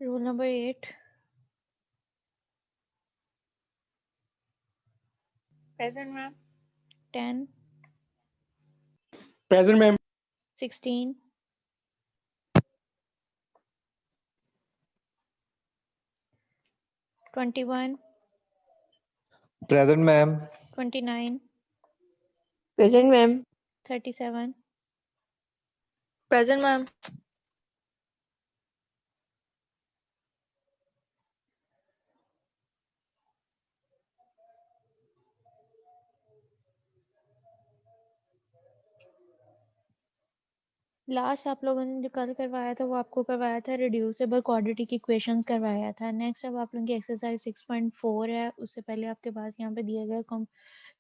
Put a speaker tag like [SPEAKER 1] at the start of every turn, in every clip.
[SPEAKER 1] Rule number 8.
[SPEAKER 2] Present, ma'am.
[SPEAKER 1] 10.
[SPEAKER 3] Present, ma'am.
[SPEAKER 1] 16. 21.
[SPEAKER 4] Present, ma'am.
[SPEAKER 1] 29.
[SPEAKER 5] Present, ma'am.
[SPEAKER 1] 37.
[SPEAKER 2] Present, ma'am.
[SPEAKER 1] Last आप लोगों ने जो कल करवाया था वो आपको करवाया था रिड्यूसिबल क्वाड्रेटिक इक्वेशंस करवाया था। नेक्स्ट अब आप लोगों की एक्सरसाइज 6.4 है। उससे पहले आपके पास यहाँ पे दिया गया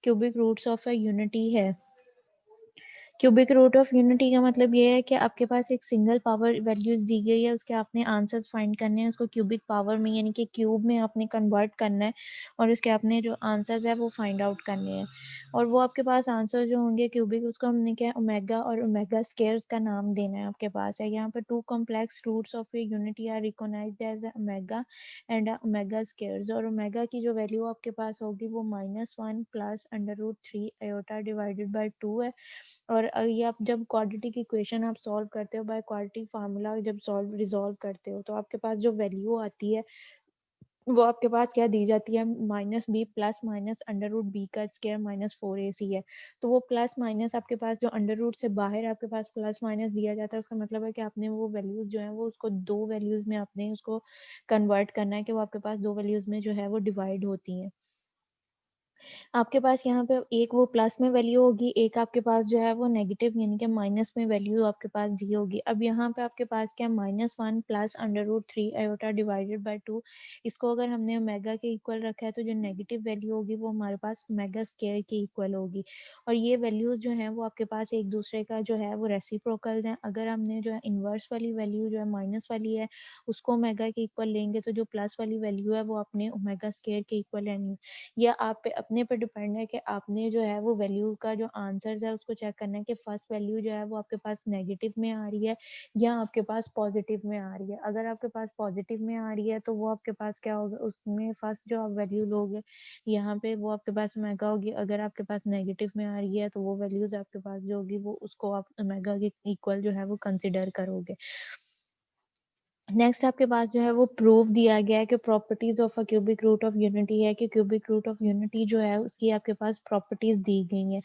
[SPEAKER 1] cubic roots of a unity है। क्यूबिक रूट ऑफ यूनिटी का मतलब ये है कि आपके पास एक सिंगल पावर वैल्यूज दी गई है, उसके आपने आंसर्स फाइंड करने हैं, उसको क्यूबिक पावर में यानी कि क्यूब में आपने कन्वर्ट करना है और उसके आपने जो आंसर्स है वो फाइंड आउट करने हैं। और वो आपके पास आंसर जो होंगे क्यूबिक, उसको हमने क्या ओमेगा और ओमेगा स्केयर्स का नाम देना है। आपके पास है यहाँ पर two complex roots of a unity are recognized as omega and omega squares. और ओमेगा की जो वैल्यू आपके पास होगी वो -1 प्लस √3 आयोटा डिवाइडेड बाई 2 है। और ये आप जब क्वाड्रेटिक इक्वेशन आप सॉल्व करते हो बाय क्वाड्रेटिक फार्मूला, जब रिजॉल्व करते हो तो आपके पास जो वैल्यू आती है वो आपके पास क्या दी जाती है, -b प्लस माइनस √b का स्क्वायर -4ac है। तो वो प्लस माइनस आपके पास जो अंडर रूट से बाहर आपके पास प्लस माइनस दिया जाता है, उसका मतलब है कि आपने वो वैल्यूज जो है वो उसको दो वैल्यूज में आपने उसको कन्वर्ट करना है कि वो आपके पास दो वैल्यूज में जो है वो डिवाइड होती हैं। आपके पास यहाँ पे एक वो प्लस में वैल्यू होगी, एक आपके पास जो है वो नेगेटिव यानी कि माइनस में वैल्यू आपके पास दी होगी। अब यहाँ पे आपके पास क्या -1 प्लस √3 आयोटा डिवाइडेड बाय 2, इसको अगर हमने ओमेगा के इक्वल रखा है तो जो नेगेटिव वैल्यू होगी वो हमारे पास ओमेगा स्क्वायर के इक्वल होगी। और ये वैल्यूज जो है वो आपके पास एक दूसरे का जो है वो रेसिप्रोकल है। अगर हमने जो है इनवर्स वाली वैल्यू जो है माइनस वाली है उसको ओमेगा के इक्वल लेंगे तो जो प्लस वाली वैल्यू है वो अपने ओमेगा स्क्वायर के इक्वल लेंगे। या आप पे अपने पे डिपेंड है कि आपने जो है वो वैल्यू का जो आंसर्स है उसको चेक करना है कि फर्स्ट वैल्यू जो है वो आपके पास नेगेटिव में आ रही है या आपके पास पॉजिटिव में आ रही है। अगर आपके पास पॉजिटिव में आ रही है तो वो आपके पास क्या होगा, उसमें फर्स्ट जो आप वैल्यू लोगे यहाँ पे वो आपके पास ओमेगा होगी। अगर आपके पास नेगेटिव में आ रही है तो वो वैल्यूज आपके पास जो होगी वो उसको आप ओमेगा के इक्वल जो है वो कंसिडर करोगे। नेक्स्ट आपके पास जो है वो प्रूफ दिया गया है कि properties of a cubic root of unity है कि क्यूबिक रूट ऑफ यूनिटी जो है उसकी आपके पास प्रॉपर्टीज दी गई हैं।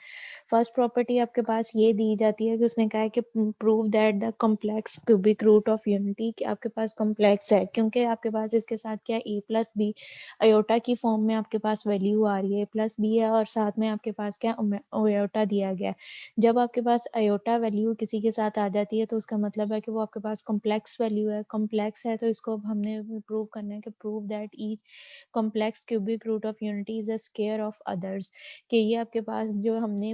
[SPEAKER 1] फर्स्ट प्रॉपर्टी आपके पास ये दी जाती है कि उसने कहा है कि prove that the complex cubic root of unity, कि आपके पास कॉम्प्लेक्स है क्योंकि आपके पास इसके साथ क्या a+b अयोटा की फॉर्म में आपके पास वैल्यू आ रही है, +b है और साथ में आपके पास क्या अयोटा दिया गया है। जब आपके पास अयोटा वैल्यू किसी के साथ आ जाती है तो उसका मतलब है कि वो आपके पास कॉम्प्लेक्स वैल्यू है। कॉम्प्लेक्स है तो इसको अब हमने प्रूव करना है कि prove that each complex cubic root of unity is a square of others, कि ये आपके पास जो हमने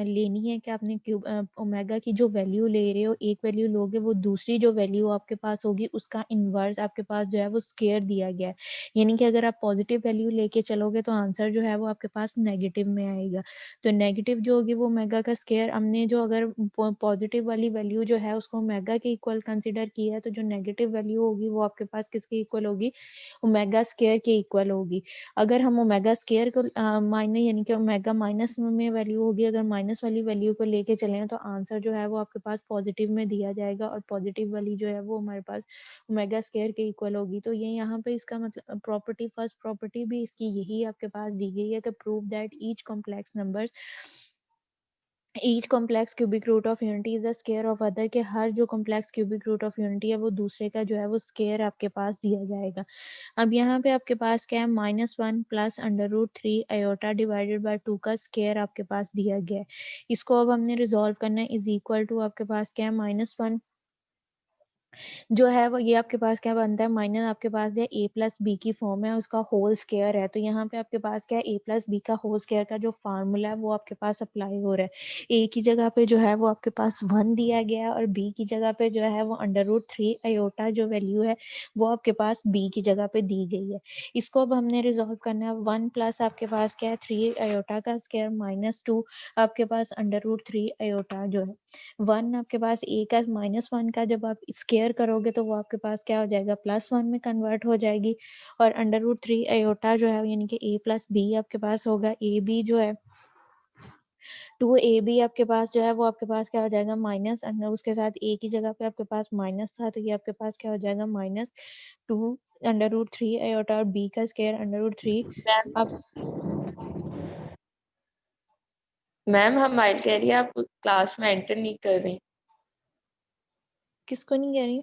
[SPEAKER 1] लेनी है कि आपने क्यूब ओमेगा की जो वैल्यू ले रहे हो, एक वैल्यू लोगे वो दूसरी जो वैल्यू आपके पास होगी उसका इनवर्स आपके पास जो है वो स्क्वायर दिया गया है। यानी कि अगर आप पॉजिटिव वैल्यू लेके चलोगे तो आंसर जो है वो आपके पास नेगेटिव में आएगा। तो नेगेटिव जो होगी वो ओमेगा का स्क्वायर, हमने जो अगर पॉजिटिव वाली वैल्यू जो है उसको ओमेगा के इक्वल कंसीडर किया है तो जो नेगेटिव वैल्यू होगी वो आपके पास किसके इक्वल होगी, ओमेगा स्क्वायर के इक्वल होगी। अगर हम ओमेगा स्क्वायर को माइनस यानी कि ओमेगा माइनस में वैल्यू होगी, अगर माइनस वाली वैल्यू को लेके चले तो आंसर जो है वो आपके पास पॉजिटिव में दिया जाएगा और पॉजिटिव वाली जो है वो हमारे पास ओमेगा स्क्वायर के इक्वल होगी। तो ये यहाँ पे इसका मतलब प्रॉपर्टी, फर्स्ट प्रॉपर्टी भी इसकी यही आपके पास दी गई है कि prove that each complex cubic root of unity is a square of other, के हर जो complex cubic root of unity है वो दूसरे का जो है वो स्क्वायर आपके पास दिया जाएगा। अब यहाँ पे आपके पास क्या है, -1 प्लस √3 अयोटा डिवाइडेड बाय 2 का स्क्वायर आपके पास दिया गया है। इसको अब हमने रिजॉल्व करना है, इज इक्वल टू आपके पास क्या है -1 जो है वो ये आपके पास क्या बनता है, माइनस आपके पास है a+b की फॉर्म है, उसका होल स्क्वायर है। तो यहाँ पे आपके पास क्या है, a+b का होल स्क्वायर का जो फार्मूला है वो आपके पास अप्लाई हो रहा है। a की जगह पे जो है वो आपके पास 1 दिया गया है और b की जगह पे जो है वो √3 अयोटा जो वैल्यू है वो आपके पास b की जगह पे दी गई है। इसको अब हमने रिजॉल्व करना है। 1 प्लस आपके पास क्या है 3 अयोटा का स्क्वायर -2 आपके पास √3 अयोटा जो है 1 आपके पास a का -1 का जब आप स्क्वायर स्केयर करोगे तो वो आपके पास क्या हो जाएगा, +1 में कन्वर्ट हो जाएगी। और √3 आयोटा जो है यानी कि a + b आपके पास होगा। ए बी जो है 2ab आपके पास जो है वो आपके पास क्या हो जाएगा, माइनस अंडर, उसके साथ a की जगह पे आपके पास माइनस था तो ये आपके पास क्या हो जाएगा, -2 √3 आयोटा और b का स्क्वायर √3।
[SPEAKER 5] मैम
[SPEAKER 1] अब
[SPEAKER 5] मैम हम माइल कह रही है आप क्लास में एंटर नहीं कर रही।
[SPEAKER 1] किसको नहीं कह रही?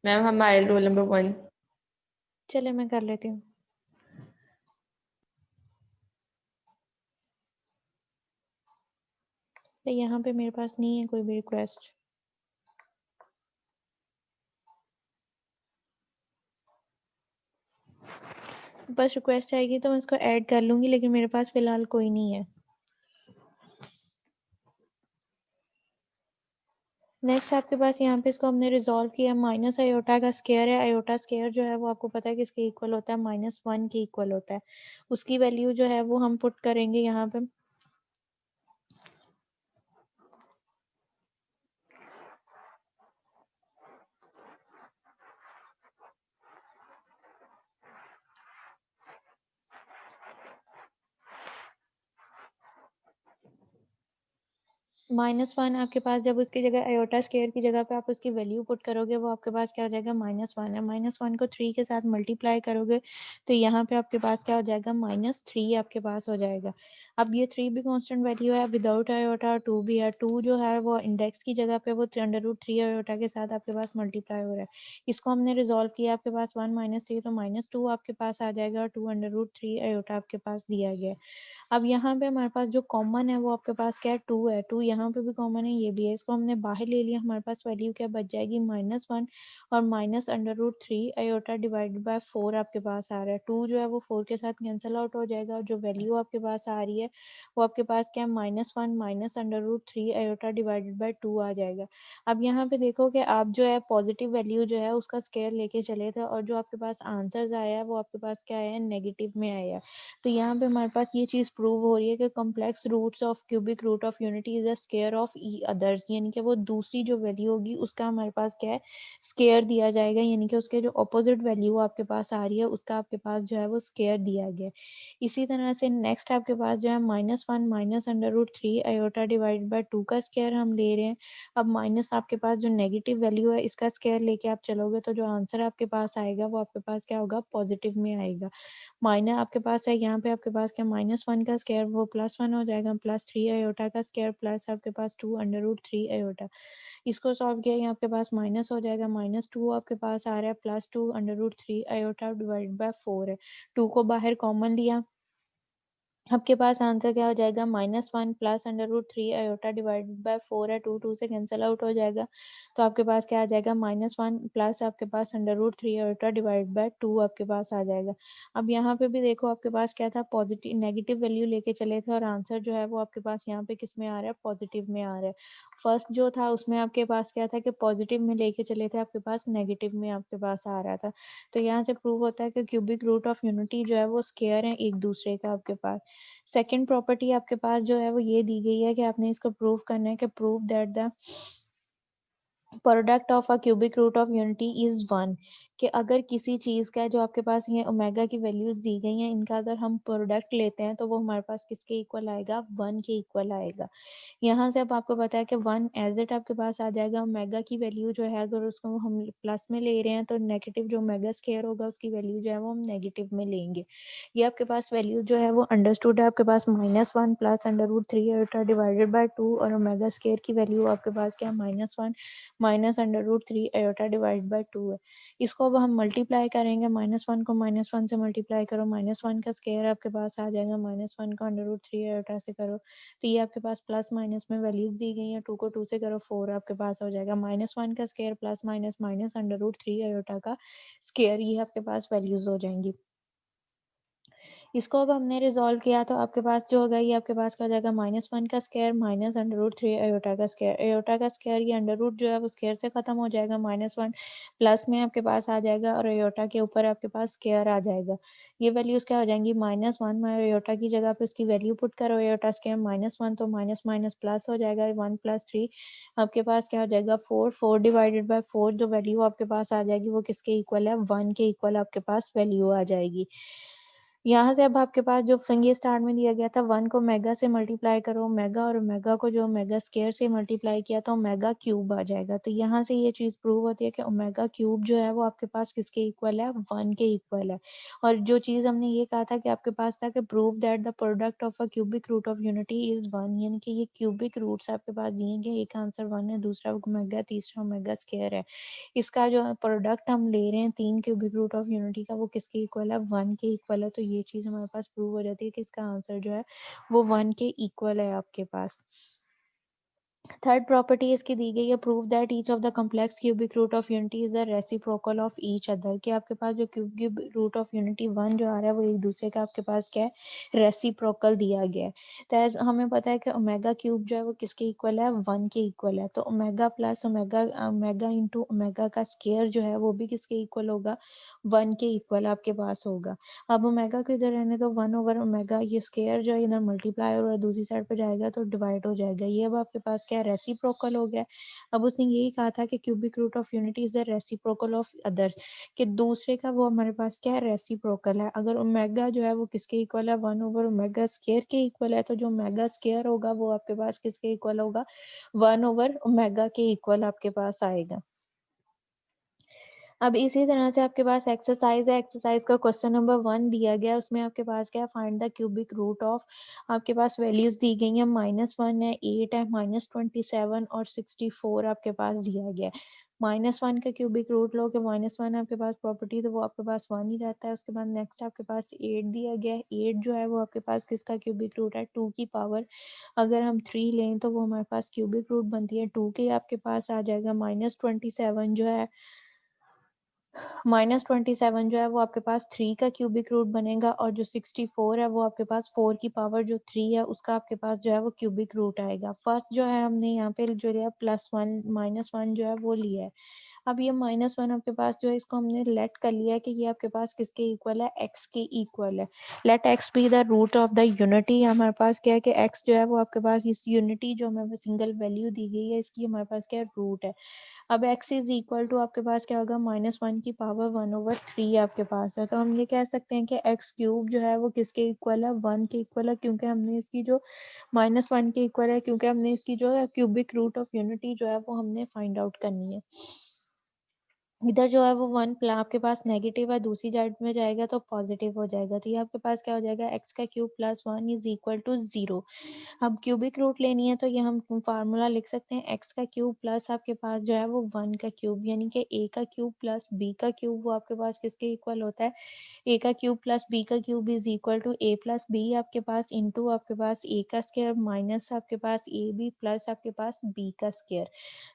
[SPEAKER 5] मैम हम माइल रोल नंबर 1।
[SPEAKER 1] चले मैं कर लेती हूँ। तो यहाँ पे मेरे पास नहीं है कोई भी रिक्वेस्ट। बस रिक्वेस्ट आएगी तो मैं इसको ऐड कर लूंगी, लेकिन मेरे पास फिलहाल कोई नहीं है। नेक्स्ट आपके पास यहाँ पे इसको हमने रिजॉल्व किया, माइनस आयोटा का स्केयर है। आयोटा स्केयर जो है वो आपको पता है किसके इक्वल होता है, -1 के इक्वल होता है। उसकी वैल्यू जो है वो हम पुट करेंगे यहाँ पे। -1 आपके पास जब उसकी जगह आयोटा स्केयर की जगह पे आप उसकी वैल्यू पुट करोगे वो आपके पास क्या हो जाएगा, -1 है। -1 को 3 के साथ मल्टीप्लाई करोगे तो यहाँ पे आपके पास क्या हो जाएगा, -3 आपके पास हो जाएगा। अब ये 3 भी कांस्टेंट वैल्यू है विदाउट आयोटा, और 2 भी है। 2 जो है वो इंडेक्स की जगह पे वो √3 आयोटा के साथ आपके पास मल्टीप्लाई हो रहा है। इसको हमने रिजॉल्व किया, आपके पास 1 -3 तो -2 आपके पास आ जाएगा, और 2 √3 आयोटा आपके पास दिया गया है। अब यहाँ पे हमारे पास जो कॉमन है वो आपके पास क्या है, 2 है। 2 यहाँ पे भी कॉमन है, ये भी है। इसको हमने बाहर ले लिया, हमारे पास वैल्यू क्या बच जाएगी, -1 और -√3 आयोटा डिवाइडेड बाय 4 आपके पास आ रहा है। 2 जो है वो 4 के साथ कैंसिल आउट हो जाएगा, और जो वैल्यू आपके पास आ रही है वो आपके पास क्या है, -1 -√3 आयोटा डिवाइडेड बाय 2 आ जाएगा। अब यहाँ पे देखो कि आप जो है पॉजिटिव वैल्यू जो है उसका स्केयर लेके चले थे, और जो आपके पास आंसर्स आया है वो आपके पास क्या आया है, नेगेटिव में आया है। तो यहाँ पे हमारे पास ये चीज प्रूव हो रही है कि complex roots of cubic root of unity is a square of each others, यानी कि वो दूसरी जो वैल्यू होगी उसका हमारे पास क्या है, स्क्वायर दिया जाएगा, यानी कि उसके जो ऑपोजिट वैल्यू आपके पास आ रही है उसका आपके पास जो है वो स्क्वायर दिया गया है। इसी तरह से नेक्स्ट आपके पास जो है -1 -√3 आयोटा डिवाइडेड बाय 2 का स्क्वायर हम ले रहे हैं। अब माइनस आपके पास जो नेगेटिव वैल्यू है इसका स्क्वायर लेके आप चलोगे तो जो आंसर आपके पास आएगा वो आपके पास क्या होगा, पॉजिटिव में आएगा। माइनस आपके पास है, यहाँ पे आपके पास क्या, -1 का स्क्वायर वो +1 हो जाएगा, +3 आयोटा का स्क्वायर प्लस आपके पास 2 √3 आयोटा। इसको सॉल्व किया, यहाँ आपके पास माइनस हो जाएगा, -2 आपके पास आ रहा है, +2 √3 आयोटा डिवाइड बाय 4 है। 2 को बाहर कॉमन लिया, आपके पास आंसर क्या हो जाएगा, -1 प्लस √3 आयोटा डिवाइडेड बाय 4 है। 2 2 से कैंसिल आउट हो जाएगा, तो आपके पास क्या आ जाएगा, -1 प्लस आपके पास √3 आयोटा डिवाइडेड बाय 2 आपके पास आ जाएगा। अब यहाँ पे भी देखो आपके पास क्या था, पॉजिटिव नेगेटिव वैल्यू लेके चले थे, और आंसर जो है वो आपके पास यहाँ पे किस में आ रहा है, पॉजिटिव में आ रहा है। फर्स्ट जो था उसमें आपके पास क्या था कि पॉजिटिव में लेके चले थे, आपके पास नेगेटिव में आपके पास आ रहा था। तो यहाँ से प्रूव होता है कि क्यूबिक रूट ऑफ यूनिटी जो है वो स्क्वायर है एक दूसरे का आपके पास। सेकंड प्रॉपर्टी आपके पास जो है वो ये दी गई है कि आपने इसको प्रूव करना है कि prove that the product of a cubic root of unity is 1, कि अगर किसी चीज का जो आपके पास ये ओमेगा की वैल्यूज दी गई हैं इनका अगर हम प्रोडक्ट लेते हैं तो वो हमारे पास किसके इक्वल आएगा, 1 के इक्वल आएगा। यहाँ से अब आपको पता है कि 1 एज इट आपके पास आ जाएगा। ओमेगा की वैल्यू जो है अगर उसको हम प्लस में ले रहे हैं तो नेगेटिव जो ओमेगा स्क्वायर होगा उसकी वैल्यू जो है वो हम नेगेटिव में लेंगे। ये आपके पास वैल्यू जो है वो अंडरस्टूड है, आपके पास -1 प्लस √3 आयोटा डिवाइडेड बाय 2, और ओमेगा स्क्वायर की वैल्यू आपके पास क्या, -1 माइनस √3 आयोटा डिवाइड बाय 2 है। इसको अब हम मल्टीप्लाई करेंगे, -1 को -1 से मल्टीप्लाई करो, -1 का स्क्वायर आपके पास आ जाएगा, -1 को √3 आयोटा से करो तो ये आपके पास प्लस माइनस में वैल्यूज दी गई है। 2 को 2 से करो 4 आपके पास हो जाएगा, -1 का स्क्वायर प्लस माइनस √3 आयोटा का स्क्वायर, ये आपके पास वैल्यूज हो जाएंगी। इसको अब हमने रिजॉल्व किया तो आपके पास जो होगा ये आपके पास क्या हो जाएगा -1 का स्क्वायर माइनस √3 एयोटा का स्क्वायर। एयोटा का स्क्वायर ये अंडर रूट जो है वो स्क्वायर से खत्म हो जाएगा, -1 प्लस में आपके पास आ जाएगा और एयोटा के ऊपर आपके पास स्क्वायर आ जाएगा। ये वैल्यूज क्या हो जाएंगी -1 में एयोटा की जगह पे उसकी वैल्यू पुट करो, एयोटा स्क्वायर -1 तो माइनस माइनस प्लस हो जाएगा, 1 + 3 आपके पास क्या हो जाएगा 4, 4 डिवाइडेड बाय 4 जो वैल्यू आपके पास आ जाएगी वो किसके इक्वल है 1 के इक्वल आपके पास वैल्यू आ जाएगी। यहाँ से अब आपके पास जो ये स्टार्ट में दिया गया था 1 को मेगा से मल्टीप्लाई करो, ओमेगा और ओमेगा को जो ओमेगा स्क्वायर से मल्टीप्लाई किया तो ओमेगा क्यूब आ जाएगा। तो यहाँ से ये चीज प्रूव होती है कि ओमेगा क्यूब जो है वो आपके पास किसके इक्वल है 1 के इक्वल है। और जो चीज हमने ये कहा था कि आपके पास था कि prove that the product of a cubic root of unity is 1, यानी कि ये क्यूबिक रूट्स आपके पास दिए गए, एक आंसर 1 है, दूसरा ओमेगा, तीसरा ओमेगा स्क्वायर है। इसका जो प्रोडक्ट हम ले रहे हैं 3 क्यूबिक रूट ऑफ यूनिटी का वो किसके इक्वल है 1 के इक्वल है। तो ये चीज हमारे पास प्रूव हो जाती है कि इसका आंसर जो है वो 1 के इक्वल है आपके पास। थर्ड प्रॉपर्टी इसकी दी गई है, prove that each of the complex cubic root of unity is a reciprocal of each other. कि आपके पास जो क्यूबिक रूट ऑफ यूनिटी 1 जो आ रहा है वो एक दूसरे का आपके पास क्या है रेसिप्रोकल दिया गया है। तो हमें पता है कि ओमेगा क्यूब जो है वो किसके इक्वल है 1 के इक्वल है। तो omega plus omega omega into omega का स्क्वायर जो है वो भी किसके इक्वल होगा 1 के इक्वल आपके पास होगा। अब ओमेगा को इधर रहने तो 1/ओमेगा, ये स्क्वायर जो है इधर मल्टीप्लाई और दूसरी साइड पे जाएगा तो डिवाइड हो जाएगा। ये अब आपके पास क्या है रेसिप्रोकल हो गया। अब उसने यही कहा था कि cubic root of unity is the reciprocal of other, कि दूसरे का वो हमारे पास क्या है रेसिप्रोकल है। अगर ओमेगा जो है वो किसके इक्वल है 1/ओमेगा स्क्वायर के इक्वल है, तो जो ओमेगा स्क्वायर होगा वो आपके पास किसके इक्वल होगा 1/ओमेगा के इक्वल आपके पास आएगा। अब इसी तरह से आपके पास एक्सरसाइज है, एक्सरसाइज का क्वेश्चन नंबर 1 दिया गया है, उसमें आपके पास क्या है find the cubic root of, आपके पास वैल्यूज दी गई हैं -1 है, 8 है, -27 और 64 आपके पास दिया गया है। -1 का क्यूबिक रूट लो कि -1 आपके पास प्रॉपर्टी तो वो आपके पास 1 ही रहता है। उसके बाद नेक्स्ट आपके पास 8 दिया गया है, 8 जो है वो आपके पास किसका क्यूबिक रूट है 2 की पावर अगर हम 3 लें तो वो हमारे पास क्यूबिक रूट बनती है 2 के आपके पास आ जाएगा। -27 जो है -27 जो है वो आपके पास 3 का क्यूबिक रूट बनेगा और जो 64 है वो आपके पास 4 की पावर जो 3 है उसका आपके पास जो है वो क्यूबिक रूट आएगा। फर्स्ट जो है हमने यहाँ पे जो लिया +1 -1 जो है वो लिया है। अब ये -1 आपके पास जो है इसको हमने लेट कर लिया है कि ये आपके पास किसके इक्वल है x के इक्वल है। Let x be the root of the unity. हमारे पास क्या है कि x जो है वो आपके पास इस यूनिटी जो हमें सिंगल वैल्यू दी गई है इसकी हमारे पास क्या है रूट है। अब x इज इक्वल टू आपके पास क्या होगा -1 की पावर 1/3 आपके पास है। तो हम ये कह सकते हैं कि x क्यूब जो है वो किसके इक्वल है 1 के इक्वल है, क्योंकि हमने इसकी जो -1 के इक्वल है, क्योंकि हमने इसकी जो है क्यूबिक रूट ऑफ यूनिटी जो है वो हमने फाइंड आउट करनी है। इधर जो है वो 1 आपके पास नेगेटिव है, दूसरी साइड में जाएगा तो पॉजिटिव हो जाएगा। तो ये आपके पास क्या हो जाएगा x का क्यूब +1 इज इक्वल टू 0। अब क्यूबिक रूट लेनी है तो ये हम फार्मूला लिख सकते हैं x का क्यूब प्लस आपके पास जो है वो 1 का क्यूब, यानी कि a का क्यूब प्लस b का क्यूब वो आपके पास किसके इक्वल होता है a का क्यूब प्लस b का cube is equal to a plus b आपके पास इंटू आपके पास a का स्क्वायर माइनस आपके पास ab प्लस आपके पास b का स्क्वायर।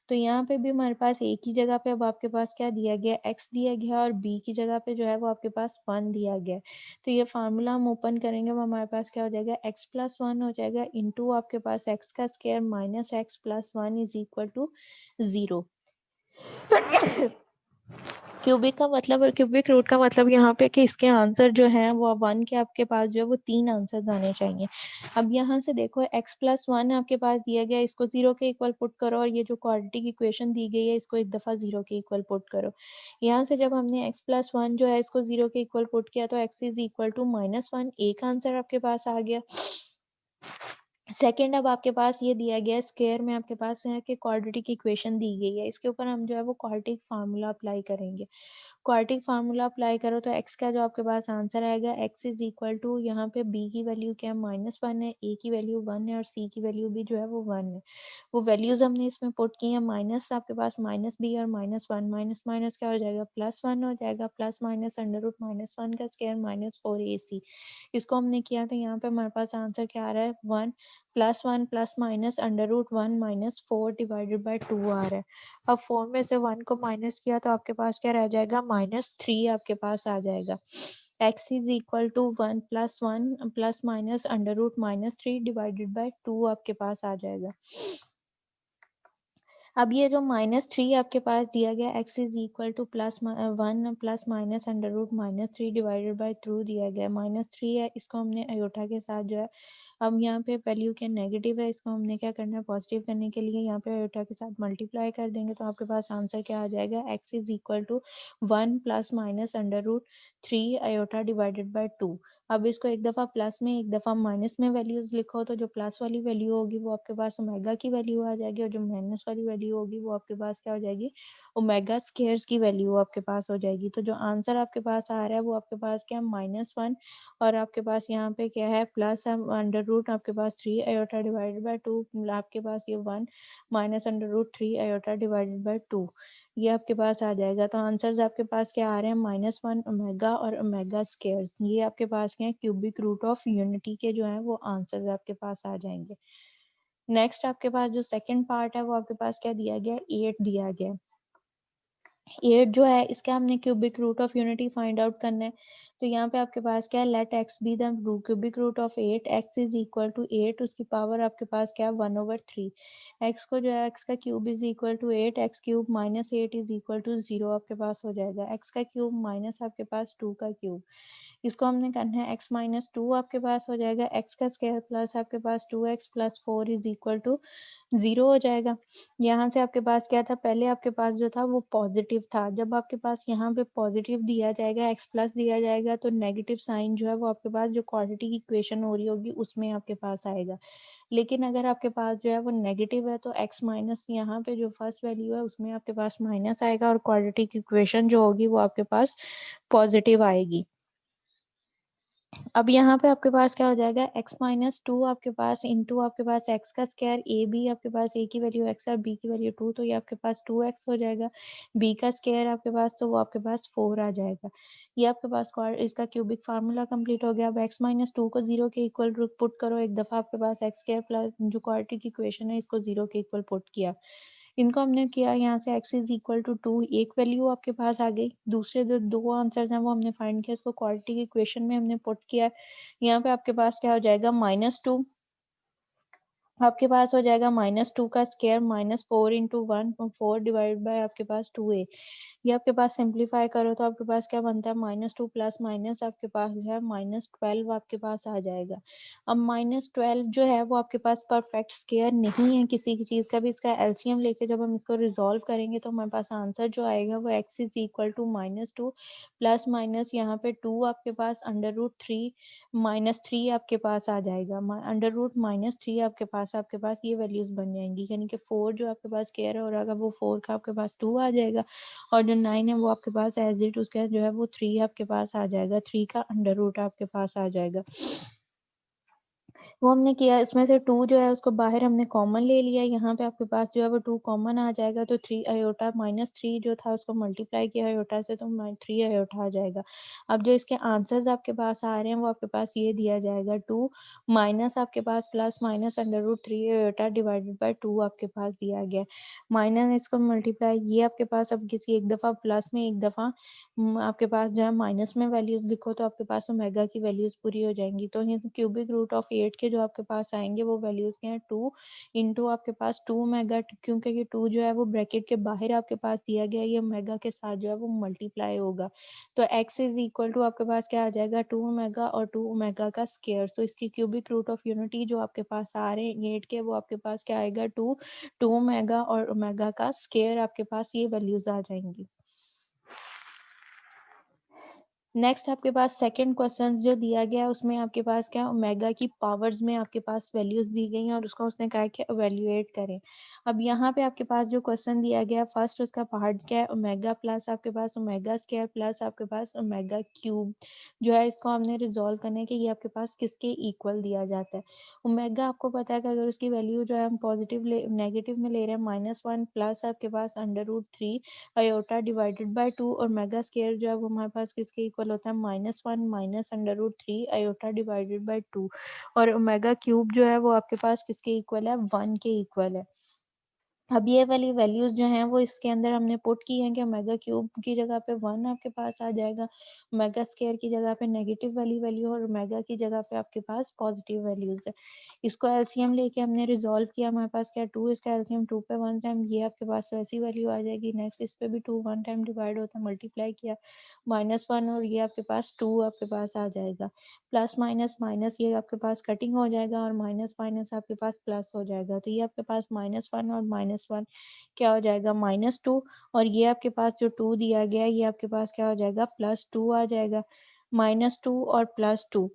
[SPEAKER 1] तो यहाँ पे भी हमारे पास a की जगह पे अब आपके पास क्या दिया गया x दिया गया और b की जगह पे जो है वो आपके पास 1 दिया गया है। तो ये फार्मूला हम ओपन करेंगे वो हमारे पास क्या हो जाएगा x प्लस 1 हो जाएगा इंटू आपके पास x का square minus x plus 1 is equal to 0। Cubic का मतलब और क्यूबिक रूट का मतलब यहाँ पे कि इसके आंसर जो है वो 1 के आपके पास जो है वो 3 आंसर आने चाहिए। अब यहाँ से देखो x प्लस 1 आपके पास दिया गया, इसको 0 के इक्वल पुट करो और ये जो क्वाड्रेटिक इक्वेशन दी गई है इसको एक दफा 0 के इक्वल पुट करो। यहाँ से जब हमने x प्लस 1 जो है इसको 0 के इक्वल पुट किया तो x इज इक्वल टू -1, एक आंसर आपके पास आ गया। सेकेंड अब आपके पास ये दिया गया है स्क्वायर में आपके पास है कि क्वाड्रेटिक इक्वेशन दी गई है, इसके ऊपर हम जो है वो क्वाड्रेटिक फार्मूला अप्लाई करेंगे। क्वाड्रेटिक फार्मूला अप्लाई करो तो x का जो आपके पास आंसर आएगा x इज इक्वल टू यहाँ पे b की वैल्यू क्या है -1 है, a की वैल्यू 1 है और c की वैल्यू भी जो है वो 1 है। वो वैल्यूज हमने इसमें पुट की हैं, माइनस आपके पास -b और -1 माइनस माइनस क्या हो जाएगा +1 हो जाएगा, प्लस माइनस अंडर रूट -1 का स्क्वायर -4ac। इसको हमने किया तो यहाँ पे हमारे पास आंसर क्या आ रहा है 1 +1 प्लस माइनस √1 -4 डिवाइडेड बाय 2 आ रहा है। अब 4 में से 1 को माइनस किया तो आपके पास क्या रह जाएगा -3 आपके पास आ जाएगा। x is equal to 1 plus minus under root -3 divided by 2 आपके पास आ जाएगा। अब ये जो -3 आपके पास दिया गया x is equal to +1 plus minus under root -3 divided by 2 दिया गया, -3 है, इसको हमने आयोटा के साथ जो है, अब यहाँ पे वैल्यू क्या नेगेटिव है, इसको हमने क्या करना है पॉजिटिव करने के लिए यहाँ पे आयोटा के साथ मल्टीप्लाई कर देंगे, तो आपके पास आंसर क्या आ जाएगा, x is equal to 1 plus minus under root 3 iota divided by 2। अब इसको एक दफा प्लस में एक दफा माइनस में वैल्यूज लिखो, तो जो प्लस वाली वैल्यू होगी वो आपके पास ओमेगा की वैल्यू आ जाएगी, और जो माइनस वाली वैल्यू होगी वो आपके पास क्या हो जाएगी, ओमेगा स्क्वायर्स की वैल्यू आपके पास हो जाएगी। तो जो आंसर आपके पास आ रहा है वो आपके पास क्या -1, और आपके पास यहाँ पे क्या है प्लस अंडर रूट आपके पास 3 आयोटा डिवाइडेड बाय 2, आपके पास ये 1 minus under root 3 iota divided by 2, ये आपके पास आ जाएगा। तो आंसर्स आपके पास क्या आ रहे हैं, -1 ओमेगा और ओमेगा स्क्वायर, ये आपके पास क्या है क्यूबिक रूट ऑफ यूनिटी के जो है वो आंसर्स आपके पास आ जाएंगे। नेक्स्ट आपके पास जो सेकंड पार्ट है वो आपके पास क्या दिया गया, 8 दिया गया। 8 जो है इसका हमने cubic root of unity find out करना है, तो यहाँ पे आपके पास क्या है, let x be the cubic root of 8, x is equal to 8, उसकी पावर आपके पास क्या है 1/3, x को जो है x का cube is equal to 8, x cube minus 8 is equal to 0 आपके पास हो जाएगा, x का क्यूब माइनस आपके पास 2 का क्यूब, इसको हमने करना है x माइनस 2 आपके पास हो जाएगा, x का स्क्वायर प्लस आपके पास 2x plus 4 is equal to 0 हो जाएगा। यहाँ से आपके पास क्या था, पहले आपके पास जो था वो पॉजिटिव था, जब आपके पास यहाँ पे पॉजिटिव दिया जाएगा, x प्लस दिया जाएगा, तो नेगेटिव साइन जो है वो आपके पास जो क्वाड्रेटिक की इक्वेशन हो रही होगी उसमें आपके पास आएगा। लेकिन अगर आपके पास जो है वो नेगेटिव है तो x माइनस यहाँ पे जो फर्स्ट वैल्यू है उसमें आपके पास माइनस आएगा, और क्वाड्रेटिक इक्वेशन जो होगी वो आपके पास पॉजिटिव आएगी। अब यहाँ पे आपके पास क्या हो जाएगा, x माइनस 2 आपके पास इंटू आपके पास x का स्क्वायर, a b आपके पास a की वैल्यू x और b की वैल्यू 2, तो ये आपके पास 2x हो जाएगा, b का स्क्वायर आपके पास तो वो आपके पास 4 आ जाएगा। ये आपके पास इसका क्यूबिक फार्मूला कंप्लीट हो गया। अब x माइनस 2 को 0 के इक्वल पुट करो, एक दफा आपके पास x स्क्वायर प्लस जो क्वाड्रेटिक इक्वेशन है इसको 0 के इक्वल पुट किया, इनको हमने किया यहाँ से x इज इक्वल टू 2, एक वैल्यू आपके पास आ गई, दूसरे जो दो आंसर्स हैं वो हमने फाइंड किया, इसको क्वाड्रेटिक इक्वेशन में हमने पुट किया, यहाँ पे आपके पास क्या हो जाएगा, -2 आपके पास हो जाएगा, -2 का स्क्वायर -4 इंटू 1, 4 डिवाइड बाय आपके पास 2a, ये आपके पास सिंप्लीफाई करो तो आपके पास क्या बनता है, -2 प्लस माइनस आपके पास जो है -12 आपके पास आ जाएगा। अब -12 जो है वो आपके पास परफेक्ट स्क्वायर नहीं है किसी की चीज का भी, इसका एलसीएम लेके जब हम इसको रिजॉल्व करेंगे तो हमारे पास आंसर जो आएगा वो x is equal to -2 plus minus यहाँ पे 2 आपके पास अंडर रूट 3 -3 आपके पास आ जाएगा, अंडर रूट -3 आपके पास ये वैल्यूज बन जाएंगी, यानी कि 4 जो आपके पास स्क्वायर हो रहा है वो 4 का आपके पास 2 आ जाएगा, और जो 9 है वो आपके पास एज इट उसका जो है वो 3 आपके पास आ जाएगा, 3 का अंडर रूट आपके पास आ जाएगा। वो हमने किया, इसमें से 2 जो है उसको बाहर हमने कॉमन ले लिया, यहाँ पे आपके पास जो है वो 2 कॉमन आ जाएगा, तो 3 आयोटा -3 जो था उसको मल्टीप्लाई किया आयोटा से तो 3 आयोटा आ जाएगा। अब जो इसके आंसर्स आपके पास आ रहे हैं वो आपके पास ये दिया जाएगा 2 माइनस आपके पास plus minus under root 3 iota divided by 2 आपके पास दिया गया, माइनस इसको मल्टीप्लाई, ये आपके पास अब किसी एक दफा प्लस में एक दफा आपके पास जो है माइनस में वैल्यूज लिखो तो आपके पास ओमेगा की वैल्यूज पूरी हो जाएंगी, तो ये क्यूबिक रूट ऑफ 8 के जो आपके पास आएंगे वो वैल्यूज के हैं 2 इंटू आपके पास 2 ओमेगा, क्योंकि ये 2 जो है वो ब्रैकेट के बाहर आपके पास दिया गया है, ये ओमेगा के साथ जो है वो मल्टीप्लाई होगा, तो x इज इक्वल टू आपके पास क्या आ जाएगा 2 ओमेगा और 2 ओमेगा का स्क्वायर, तो इसकी क्यूबिक रूट ऑफ यूनिटी जो आपके पास आ रहे हैं 8 के वो आपके पास क्या आएगा 2 ओमेगा और ओमेगा का स्क्वायर आपके पास ये वैल्यूज आ जाएंगी। नेक्स्ट आपके पास सेकंड क्वेश्चन जो दिया गया है उसमें आपके पास क्या ओमेगा की पावर्स में आपके पास वैल्यूज दी गई हैं और उसको उसने कहा कि एवेल्युएट करें। अब यहाँ पे आपके पास जो क्वेश्चन दिया गया फर्स्ट उसका पार्ट क्या है, ओमेगा प्लस आपके पास ओमेगा स्क्वायर प्लस आपके पास ओमेगा क्यूब जो है, इसको हमने रिजोल्व करना है कि ये आपके पास किसके इक्वल दिया जाता है। ओमेगा आपको पता है कि अगर उसकी वैल्यू जो है हम पॉजिटिव नेगेटिव में ले रहे हैं -1 प्लस आपके पास under root 3 iota divided by 2, और मेगा स्क्वायर जो है वो हमारे पास किसके इक्वल होता है -1 minus under root 3 iota divided by 2, और ओमेगा क्यूब जो है वो आपके पास किसके इक्वल है 1 के इक्वल है। अब ये वाली वैल्यूज जो हैं वो इसके अंदर हमने पुट की हैं कि ओमेगा क्यूब की जगह पे 1 आपके पास आ जाएगा, ओमेगा स्क्वायर की जगह पे नेगेटिव वाली वैल्यू और ओमेगा की जगह पे आपके पास पॉजिटिव वैल्यूज है। इसको एलसीएम लेके हमने रिजॉल्व किया, हमारे पास क्या 2, इसका एलसीएम 2 पे 1 टाइम, ये आपके पास वैसी वैल्यू आ जाएगी। नेक्स्ट इस पे भी 2 1 टाइम डिवाइड होता है, मल्टीप्लाई किया -1 और ये आपके पास 2 आपके पास आ जाएगा। प्लस माइनस माइनस ये आपके पास कटिंग हो जाएगा और माइनस माइनस आपके पास प्लस हो जाएगा। तो ये आपके पास -1 और -1 क्या हो जाएगा -2 और ये आपके पास जो 2 दिया गया है ये आपके पास क्या हो जाएगा +2 आ जाएगा। -2 और +2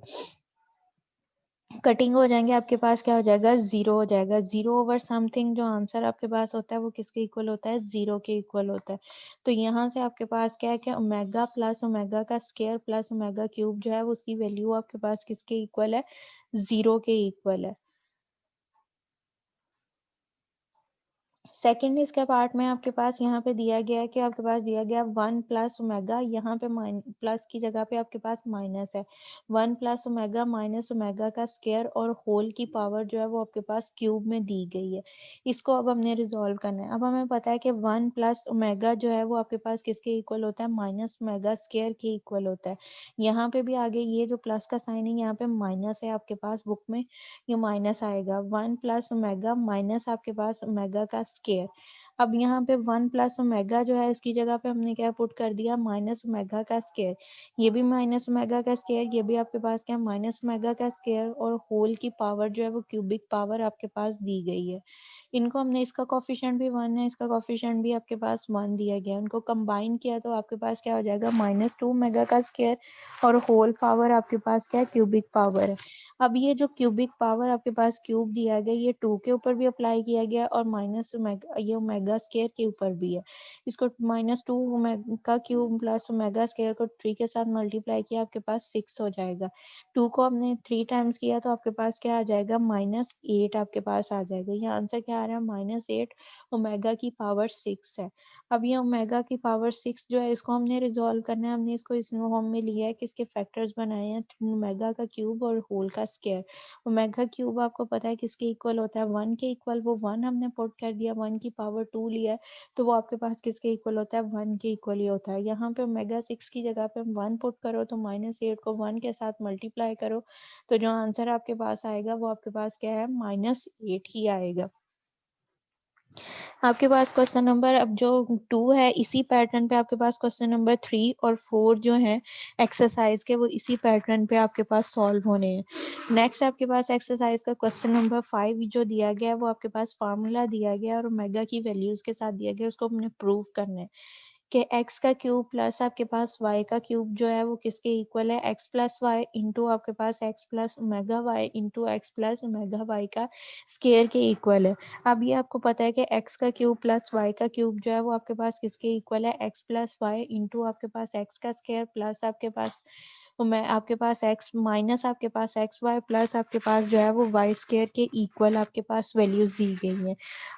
[SPEAKER 1] कटिंग हो जाएंगे, आपके पास क्या हो जाएगा 0 हो जाएगा। 0 ओवर समथिंग जो आंसर आपके पास होता है वो किसके इक्वल होता है 0 के इक्वल होता है। तो यहाँ से आपके पास क्या है कि ओमेगा प्लस ओमेगा का स्क्वायर प्लस ओमेगा क्यूब जो है उसकी वैल्यू आपके पास किसके इक्वल है 0 के इक्वल है। सेकेंड इसके पार्ट में आपके पास यहाँ पे दिया गया है कि आपके पास दिया गया 1 प्लस ओमेगा, यहाँ पे प्लस की जगह पे आपके पास माइनस है। 1 प्लस ओमेगा माइनस ओमेगा का स्क्वायर और होल की पावर जो है वो आपके पास क्यूब में दी गई है। इसको अब हमने रिजॉल्व करना है। अब हमें पता है कि 1 प्लस ओमेगा जो है वो आपके पास किसके इक्वल होता है माइनस ओमेगा स्क्वायर के इक्वल होता है। यहाँ पे भी आगे ये जो प्लस का साइन है यहाँ पे माइनस है आपके पास बुक में, ये माइनस आएगा। 1 प्लस ओमेगा माइनस आपके पास ओमेगा का स्क्वायर। अब यहाँ पे 1 प्लस ओमेगा जो है इसकी जगह पे हमने क्या पुट कर दिया माइनस ओमेगा का स्क्वायर। ये भी माइनस ओमेगा का स्क्वायर, ये भी आपके पास क्या माइनस ओमेगा का स्क्वायर और होल की पावर जो है वो क्यूबिक पावर आपके पास दी गई है। इनको हमने इसका कोफिशिएंट भी 1 है, इसका कोफिशिएंट भी आपके पास 1 दिया गया है। उनको कंबाइन किया तो आपके पास क्या हो जाएगा -2 ओमेगा का स्क्वायर और होल पावर आपके पास क्या है क्यूबिक पावर है। अब ये जो क्यूबिक पावर आपके पास क्यूब दिया गया ये 2 के ऊपर भी अप्लाई किया गया और माइनस ओमेगा ये ओमेगा स्क्वायर के ऊपर भी है। इसको -2 omega cube plus omega square को 3 के साथ मल्टीप्लाई किया आपके पास 6 हो जाएगा। 2 को हमने 3 टाइम्स किया तो आपके पास क्या आ जाएगा -8 आपके पास आ जाएगा। ये आंसर क्या आ रहा है -8 ओमेगा की पावर 6 है। अब ये ओमेगा की पावर 6 जो है इसको हमने रिजॉल्व करना है। हमने इसको इस फॉर्म में लिया है कि इसके फैक्टर्स बनाए हैं ओमेगा का क्यूब और होल का स्क्वायर। ओमेगा क्यूब आपको पता है किसके इक्वल होता है 1 के इक्वल, वो 1 हमने पुट कर दिया, 1 की पावर 2 लिया है तो वो आपके पास किसके इक्वल होता है 1 के इक्वल ही होता है। यहाँ पे ओमेगा 6 की जगह पे 1 पुट करो तो -8 को 1 के साथ मल्टीप्लाई करो तो जो आंसर आपके पास आएगा वो आपके पास क्या है -8 ही आएगा। आपके पास क्वेश्चन नंबर अब जो 2 है इसी पैटर्न पे आपके पास क्वेश्चन नंबर 3 और 4 जो है एक्सरसाइज के वो इसी पैटर्न पे आपके पास सॉल्व होने हैं। नेक्स्ट आपके पास एक्सरसाइज का क्वेश्चन नंबर 5 जो दिया गया है वो आपके पास फार्मूला दिया गया है और ओमेगा की वैल्यूज के साथ दिया गया है, उसको हमने प्रूव करना है कि x का क्यूब प्लस आपके पास y का क्यूब जो है वो किसके इक्वल है x प्लस वाई इंटू आपके पास x plus omega y into x plus omega y का स्केयर के इक्वल है। अब ये आपको पता है कि x का क्यूब प्लस y का क्यूब जो है वो आपके पास किसके इक्वल है x प्लस वाई इंटू आपके पास x का स्केयर प्लस आपके पास आपके पास x माइनस आपके पास एक्स वाई प्लस आपके पास जो है वो वाई स्केयर के इक्वल आपके पास वैल्यूज दी गई हैं।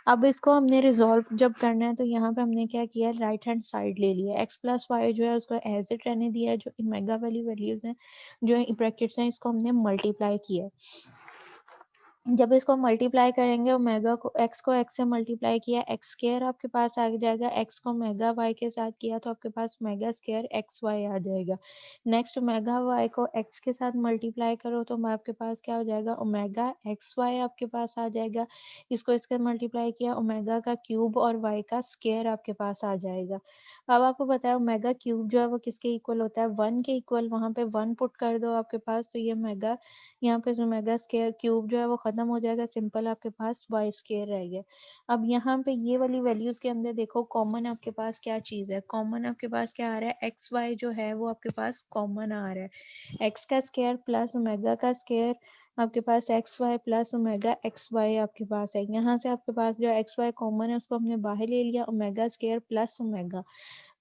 [SPEAKER 1] अब इसको हमने रिजॉल्व जब करना है तो यहाँ पे हमने क्या किया राइट हैंड साइड ले लिया, x प्लस वाई जो है उसको एज इट रहने दिया है, जो ओमेगा वाली वैल्यूज हैं जो ब्रैकेट्स हैं इसको हमने मल्टीप्लाई किया। जब इसको मल्टीप्लाई करेंगे ओमेगा को x से मल्टीप्लाई किया एक्स स्क्वायर आपके पास आ जाएगा, x को ओमेगा y के साथ किया तो आपके पास ओमेगा स्क्वायर एक्स वाई आ जाएगा। नेक्स्ट ओमेगा y को x के साथ मल्टीप्लाई करो तो आपके पास क्या हो जाएगा ओमेगा एक्स वाई आपके पास आ जाएगा। इसको इसके मल्टीप्लाई किया ओमेगा का क्यूब और y का स्क्वायर आपके पास आ जाएगा। अब आपको पता है ओमेगा क्यूब जो है वो किसके इक्वल होता है 1 के इक्वल, वहां पे 1 पुट कर दो आपके पास तो ये ओमेगा यहाँ पे ओमेगा स्क्वायर क्यूब जो है वो खत्म हो जाएगा, सिंपल आपके पास वाई स्क्वायर रह गया। अब यहाँ पे ये वाली वैल्यूज के अंदर देखो कॉमन आपके पास क्या चीज है, कॉमन आपके पास क्या आ रहा है एक्स वाई जो है वो आपके पास कॉमन आ रहा है। एक्स का स्क्वायर प्लस ओमेगा का स्क्वायर आपके पास x y plus omega x y आपके पास है। यहाँ से आपके पास जो एक्स वाई कॉमन है उसको हमने बाहर ले लिया, omega square plus omega,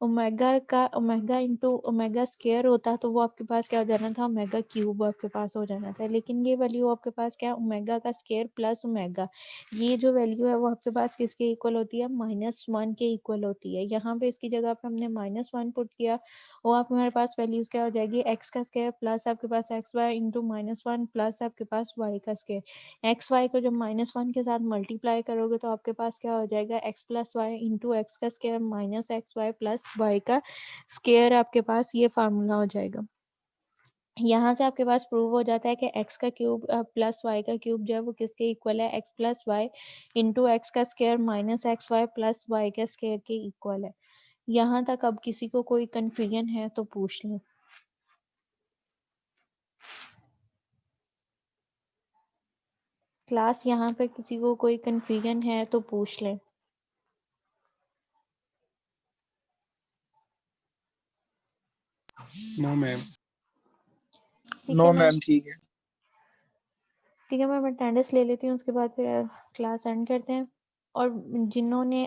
[SPEAKER 1] omega का ओमेगा इंटू ओमेगा स्क्वायर होता तो वो आपके पास क्या हो जाना था ओमेगा क्यूब आपके पास हो जाना था, लेकिन ये वैल्यू आपके पास क्या ओमेगा का स्क्वायर प्लस ओमेगा, ये जो वैल्यू है वो आपके पास किसके इक्वल होती है -1 के इक्वल होती है। यहाँ पे इसकी जगह पे हमने -1 पुट किया, वो आप हमारे पास वैल्यूज क्या हो जाएगी, एक्स का स्क्वायर प्लस आपके पास एक्स वाई इंटू -1 प्लस आपके पास वाई का स्क्वायर। एक्स वाई को जब -1 के साथ मल्टीप्लाई करोगे तो आपके पास क्या हो जाएगा, x plus y into x का square minus x y plus y का स्क्वायर, आपके पास ये फार्मूला हो जाएगा। यहाँ से आपके पास प्रूव हो जाता है कि x का क्यूब प्लस y का क्यूब जो है वो किसके इक्वल है, x plus y into x का square minus x y plus y का स्क्वायर के इक्वल है। यहाँ तक अब किसी को कोई कंफ्यूजन है तो पूछ लें। क्लास यहाँ पे किसी को कोई कंफ्यूजन है तो पूछ लें।
[SPEAKER 3] No ma'am.
[SPEAKER 1] ठीक
[SPEAKER 6] नो
[SPEAKER 1] है मैं
[SPEAKER 6] मैम ठीक है।
[SPEAKER 1] ठीक है मैं अटेंडेंस ले लेती हूँ, उसके बाद फिर क्लास एंड करते हैं। और जिन्होंने